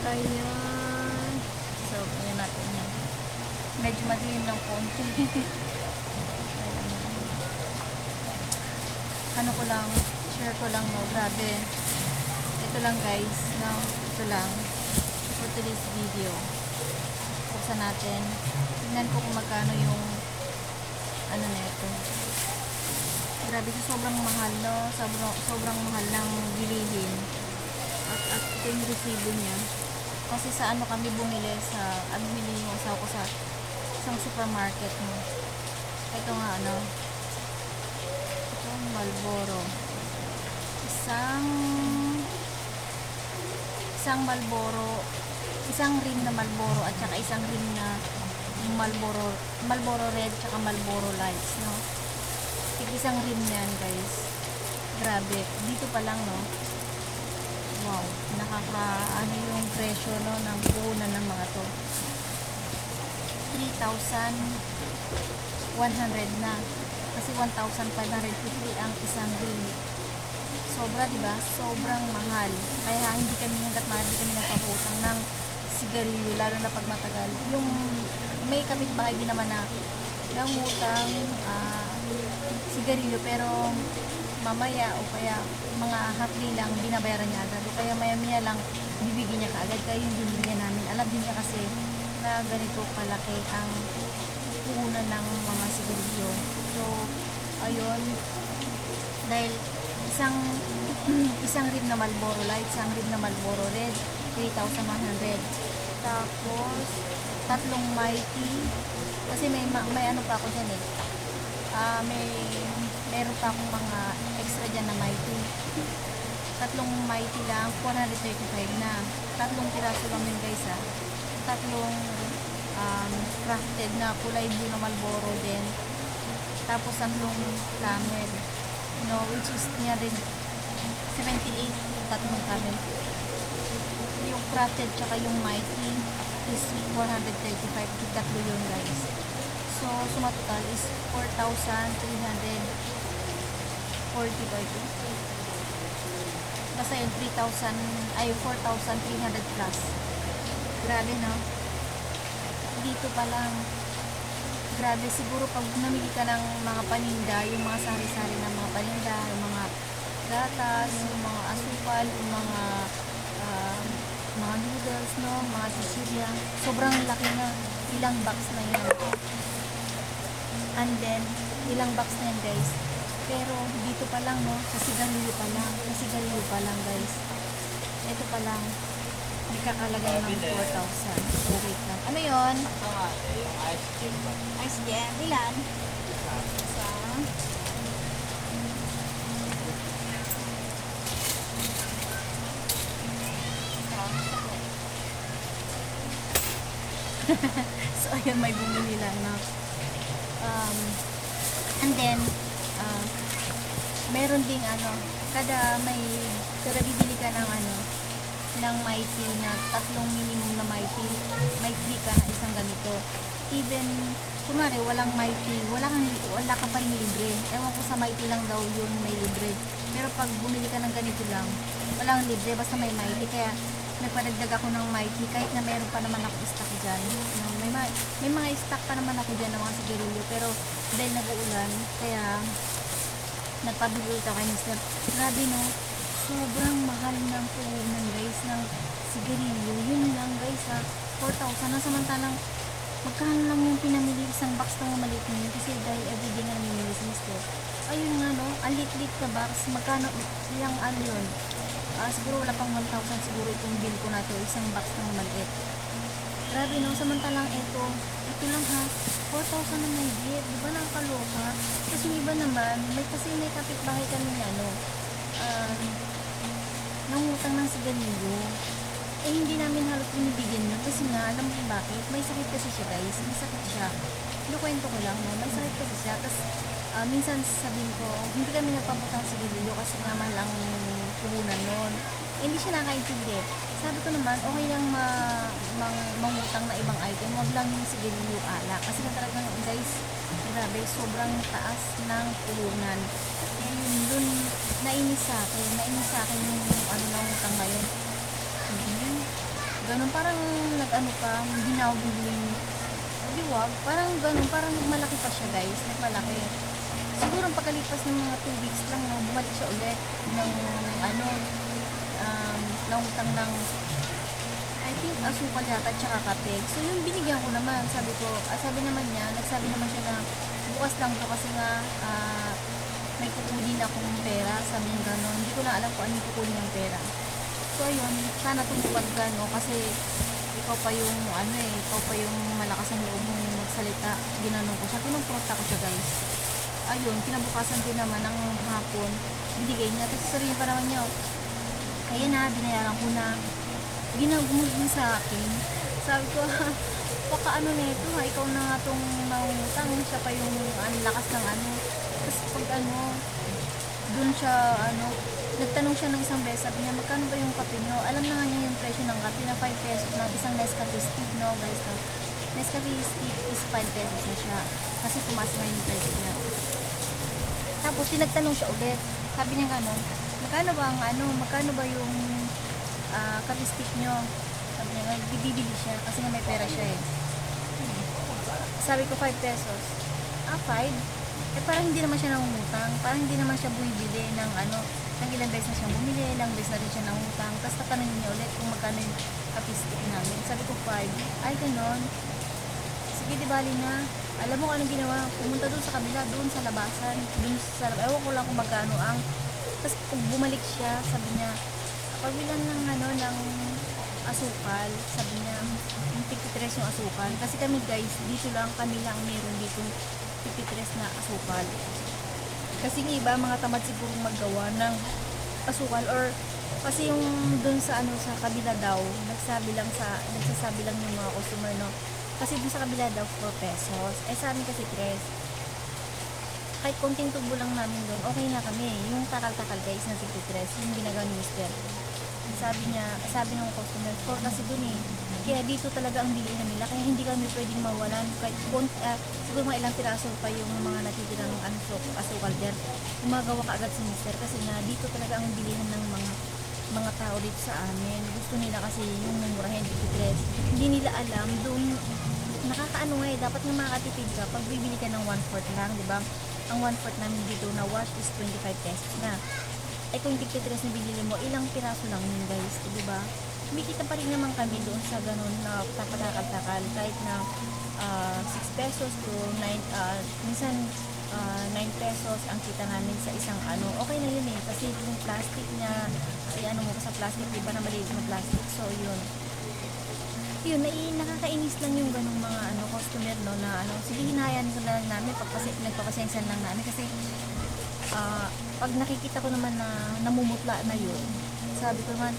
Ayan. So, ayan natin yan. Medyo madilim ng konti. Ayan. Ano ko lang, share ko lang, no, grabe. Ito lang guys, no, ito lang. For today's video. Buksan natin. Tingnan ko kung magkano yung ano na ito. Grabe, sobrang mahal, no? Sobrang mahal ng bilihin. At ito yung resibo niya. Kasi sa ano kami bumili bumili yung asawa ko sa isang supermarket, no? Ito nga, ano? Ito, Marlboro. Isang Marlboro, isang rim na Marlboro at saka isang rim na Marlboro Red tsaka Marlboro Lights, no? Isang rim yan guys. Grabe, dito pa lang, no? Wow, ano yung presyo, no, ng puhunan ng mga to. 3,100 na. Kasi 1,550 ang isang rim. Sobra, diba? Sobrang mahal. Kaya hindi kami nagpaputang ng sigarilyo, lalo na pag matagal. Yung may kapitbahay din naman na nangutang sigarilyo, pero mamaya o kaya mga hapli lang binabayaran niya agad, o kaya maya lang bibigyan niya kaagad. Kaya yung binibigyan namin, alam din niya kasi na ganito kalaki ang puhunan ng mga sigarilyo. So ayun, dahil isang rim na Marlboro Light, isang rim na Marlboro Red, 3,100. Tapos tatlong Mighty, kasi may ano pa ako dyan eh. Meron pa akong mga extra dyan na Mighty. Tatlong Mighty lang, 435 na. Tatlong piraso lang yun guys, ha. Tatlong crafted na kulay blue na Marlboro din. Tapos tatlong Camel, no, which is niya rin 78, tatlong Camel. Yung crafted tsaka yung Mighty is 435, tatlo yun guys. So, suma total is 4,340 ba ito? Basta yun, 4,300 plus. Grabe, no? Dito pa lang. Grabe, siguro pag namili ka ng mga paninda, yung mga sari-sari ng mga paninda, yung mga gatas, yung mga asukal, yung mga noodles, no? Mga chichirya. Sobrang laki na. Ilang box na yan. And then, ilang box na yan guys. Pero dito pa lang, no, sa sigarilyo pa lang guys. Ito pa lang, may kakalagay ng 4,000. So, wait lang. Ano yun? Yung ice cream ba? Ice jam. Ilan? Isa. So, ayun, may bumili lang, no? And then, meron ding kada bibili ka ng ng Mighty na tatlong minimum na Mighty, may free ka na isang ganito. Even kunwari walang Mighty, wala ka pa rin libre. Ewan ko sa Mighty lang daw yun may libre. Pero pag bumili ka ng ganito lang, walang libre basta may Mighty. Kaya nagpadagdag ako ng Mighty kahit na meron pa naman ako stock dyan. May mga stock pa naman ako dyan ng mga sigarilyo, pero dahil nag-uulan, kaya nagpabili ka kay Mr. Grabe, no? Sobrang mahal ng puhunan guys ng sigarilyo. Yun lang guys, ha, 4,000 na. Samantalang magkano lang yung pinamili isang box ng maliit na yun, kasi dahil everyday na namimili si Mr. Ayun nga, no, ang lit-lit na box. Magkano yung yun? Siguro wala pang 1,000 siguro itong bill ko na to, isang box ng maliit. Grabe, no? Samantalang ito lang, ha, 4,000 na may hit. Di ba nakakaloka? Kasi yung iba naman, kasi may kapitbahay kami na nangutang ng sigarilyo. Eh, hindi namin halos binibigyan yun. Kasi nga, alam mo bakit? May sakit kasi siya guys. May sakit siya. Kinukwento ko lang, no? May sakit kasi siya. Tapos, minsan sabihin ko, hindi kami nagpaputang sigarilyo kasi nga lang puhunan nun. Eh, hindi siya nakaintindi. Sabi ko naman, okay lang mangutang na ibang item. Huwag lang yung sigarilyo alak. Kasi na talagang guys, grabe, sobrang taas ng puhunan. Eh, dun, nainis sa akin yung nangutang ngayon. ganun, parang nag-ano ka, ginawin, di wag, parang ganun, parang nagmalaki pa siya guys, nagmalaki. Siguro pagkalipas ng mga 2 weeks lang, no, bumalik siya ulit ng ano, nautang ng I think asukal yata tsaka kape. So yung binigyan ko naman, sabi ko, sabi naman niya, nagsabi naman siya na bukas lang to kasi nga may kukunin akong pera, sabi niya gano'n. Hindi ko na alam kung ano yung kukunin ng pera. So ayun, sana tumupad ka, no, kasi ikaw pa yung ano eh, ikaw pa yung malakas ang loob mong magsalita. Ginanong ko siya, kinumprota ko siya guys. Ayun, kinabukasan din naman ng hapon, binigay niya. Tapos sabihin pa naman niya, kaya na, binayaran ko na. Ginagumod niya sa akin. Sabi ko, baka ano nito ha, ikaw na nga itong mangutang. Siya pa yung lakas ng ano. Tapos pag ano, dun siya, ano, nagtanong siya ng isang beses, sabi niya, magkano ba yung kape nyo? Alam na nga niya yung presyo ng kape na 5 pesos ng isang Nescafe stick, no guys, no? Nescafe stick is 5 pesos na siya. Kasi tumaas na yung presyo niya. Tapos, tinagtanong siya ulit. Sabi niya gano'n, magkano ba ang ano, magkano ba yung kape stick nyo? Sabi niya, bibili siya kasi nga may pera siya eh. Sabi ko 5 pesos. 5? Eh parang hindi naman siya nangungutang, parang hindi naman siya bumibili ng ano, ng ilang beses na siyang bumili, ilang beses na rin siya nangungutang. Tapos tatanungin niya ulit kung magkano yung kape stick namin. Sabi ko 5. Ay ganon. Sige, di bali na. Alam mo kung anong ginawa? Pumunta doon sa kabila, doon sa labasan, doon sa ewan ko lang kung magkano ang. Tapos pag bumalik siya, sabi niya, pagbilan ng ano, ng asukal, sabi niya, yung 53 yung asukal. Kasi kami guys, dito lang kami lang meron dito 53 na asukal. Kasi yung iba, mga tamad siguro maggawa ng asukal or kasi yung dun sa ano sa kabila daw, nagsasabi lang yung mga customer, no. Kasi dun sa kabila daw 4 pesos. Eh sa amin kasi 3. Kahit konting tubo lang namin doon, okay na kami. Yung takal-takal guys na 53, yung ginagawa ni Mister. Sabi ng customer, 4 kasi dun eh. Kaya dito talaga ang bilihan nila. Kaya hindi kami pwedeng mawalan. Kahit siguro mga ilang piraso pa yung mga natitira ng asukal dyan. Gumagawa ka agad si Mister. Kasi nga dito talaga ang bilihan ng mga tao dito sa amin. Gusto nila kasi yung mumurahin 53. Hindi nila alam doon. Nakakaano nga eh. Dapat nga makakatipid ka. Pag bibili ka ng 1/4 lang, di ba? Ang 1/4 namin dito na wash is 25 pesos na. Ay kung 53 na binili mo, ilang piraso lang yun guys, di ba? Kumikita pa rin naman kami doon sa ganun na tapatakal-takal kahit na 6 pesos to 9, minsan 9 pesos ang kita namin sa isang ano. Okay na yun eh, kasi yung plastic niya, ay ano mo sa plastic, di ba na maliit na plastic, so yun. Yun, nakakainis lang yung ganung mga ano, customer, no, na ano, sige hinayan ko na lang namin, nagpapasensyan lang namin kasi pag nakikita ko naman na namumutla na yun, sabi ko naman,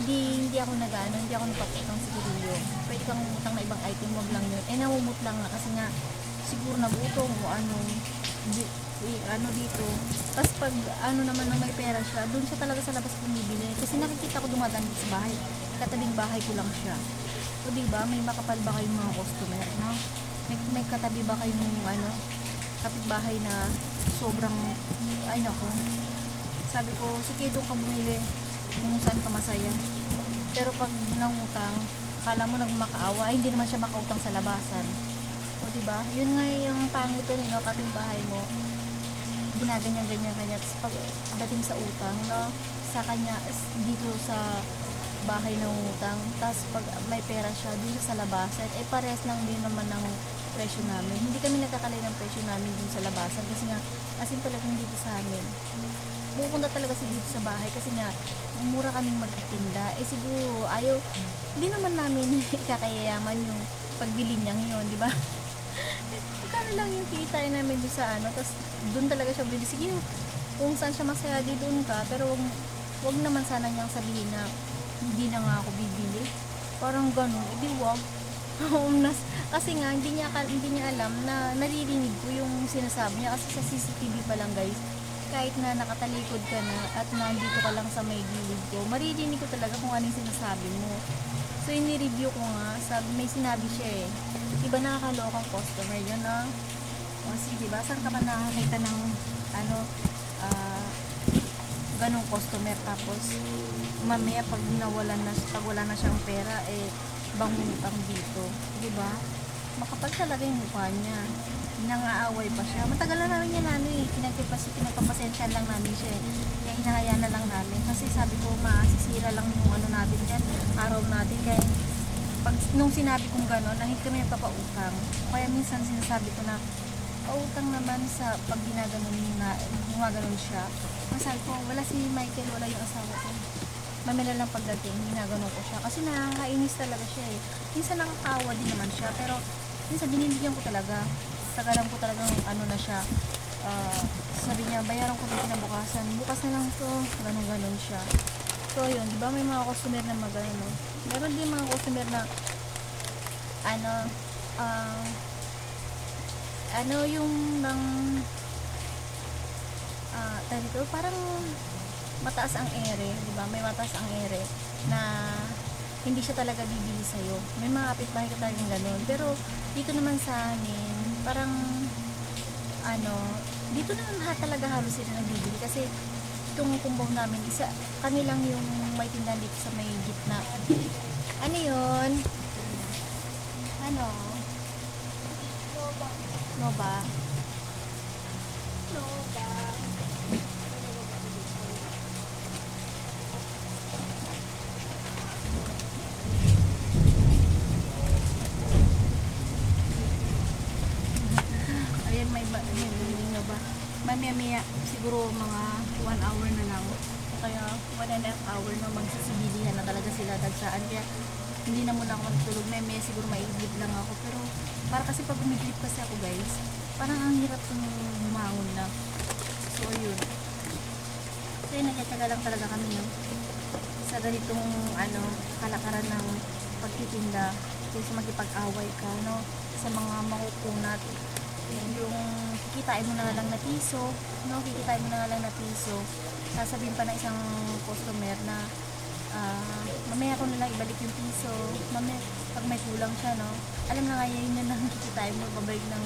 hindi ako hindi ako nagpaputang siguro. Pwede kang umutang na ibang item, wag lang yun. Eh namumutla nga kasi nga, siguro nagutom o ano dito. Tapos pag ano naman na may pera siya, doon siya talaga sa labas bumibili. Kasi nakikita ko dumadaan dito sa bahay. Katabing bahay ko lang siya. O diba, may makapal ba kayong mga customer, no? May katabi ba kayong ano, kapitbahay na sobrang, ay nako. Sabi ko, sige doon ka bumili kung saan ka masaya. Pero pag nangutang, akala mo nagmakaawa, ay hindi naman siya makautang sa labasan. O diba, yun nga yung pangit to, no, kapitbahay mo. Ginaganyan-ganyan kanya. Tapos pag dating sa utang, no, sa kanya, dito sa bahay ng utang, tapos pag may pera siya dito sa labasan, eh pares lang din naman ng presyo namin. Hindi kami nagkakalay ng presyo namin dito sa labasan kasi nga, asin talagang dito sa amin. Pupunta talaga si dito sa bahay kasi nga, mura kaming magtitinda. Eh siguro, hindi naman namin ikakayayaman yung pagbili niyang yun, di ba? Kano lang yung kita namin doon sa ano, tapos doon talaga siya bili. Sige, kung saan siya masaya, di doon ka, pero wag naman sana niyang sabihin na hindi na nga ako bibili. Parang ganun, hindi wag. Kasi nga, hindi niya alam na naririnig ko yung sinasabi niya kasi sa CCTV pa lang guys. Kahit na nakatalikod ka na at nandito ka lang sa may gilid ko, maririnig ko talaga kung anong sinasabi mo. So, ini-review ko nga, may sinabi siya eh. Diba nakakalokang customer yun, no? O, sige, diba? Saan ka ba nakakita ng, ano, ganong customer, tapos mamaya pag wala na siyang pera, eh bangutang dito, di ba? Makapal talaga yung mukha niya, nangaaway pa siya. Matagal na namin yan ano eh, pinagpapasensya lang namin siya eh, kaya hinahayaan na lang namin kasi sabi ko masisira lang yung ano natin dyan, araw natin. Kaya nung sinabi kong gano'n, na hindi kami nagpapautang, kaya minsan sinasabi ko na pautang naman sa pag gumaganon siya. Masabi ko, wala si Michael, wala yung asawa ko. Mamila lang pagdating, ginaganon ko siya. Kasi nakakainis talaga siya eh. Minsan nakakawa din naman siya, pero minsan binibigyan ko talaga. Tagalan ko talagang ano na siya. Sabi niya, bayaran ko din kinabukasan. Bukas na lang to, ganon siya. So yun, di ba may mga customer na magano. Meron din mga customer na yung dito parang mataas ang ere, di ba? May mataas ang ere na hindi siya talaga bibili sa'yo. May mga kapitbahay ka talagang ganun. Pero dito naman sa amin, parang dito naman talaga halos sila nagbibili kasi itong kumbong namin, kanilang yung may tindahan dito sa may gitna. Ano yun? Ano? Nova. Ayan, Nova. Mamaya siguro mga 1 hour na lang. Kaya 1.5 hour na magsisibilihan na talaga sila dagsaan. Kaya hindi na muna ako matutulog. May siguro maigib lang ako. Pero para kasi pag umigip kasi ako guys, parang ang hirap kong bumangon na. So yun. So yun, nagkatsaga lang talaga kami no, sa ganitong kalakaran ng pagtitinda. Kasi makipag-away ka no, sa mga makukunat. Yung kikitain mo na lang na piso, no? Kikitain mo na lang na piso. Sasabihin pa ng isang customer na mamaya ko na lang ibalik yung piso. Mamaya, pag may kulang siya, no? Alam na nga yun na lang kikitain mo, babalik ng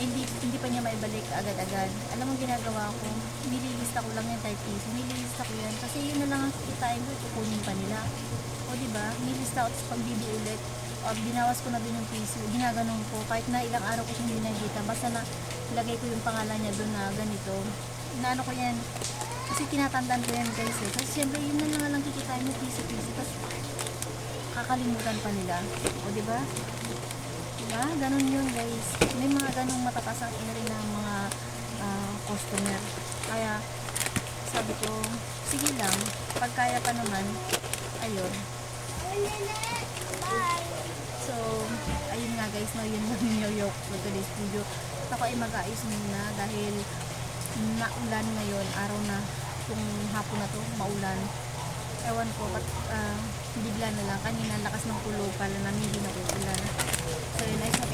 hindi pa niya maibalik agad-agad. Alam mo ginagawa ko, nililista ko lang yan type piso. Nililista ko yan kasi yun na lang ang kikitain ko, kukunin pa nila. O diba? Nililista ko, tapos pag ulit, binawas ko na din yung piso, ginaganon ko kahit na ilang araw ko siyang binagita, basta na lagay ko yung pangalan niya doon na ganito, inaano ko yan kasi tinatandaan ko yan guys eh. Kasi syempre yun na lang kikitain mo piso tapos kakalimutan pa nila, o diba? Diba? Ganon yun guys, may mga ganong matataas ang ina rin ng mga customer. Kaya sabi ko, sige lang, pag kaya pa naman, ayun. So, ayun nga guys, no, yun lang yung yoke for today's video. Ako ay mag-aayos muna dahil naulan ngayon, araw na, kung hapon na to, maulan. Ewan ko, bigla na lang. Kanina, lakas ng kulo pala namin, hindi na ulan. So, yun, ayos na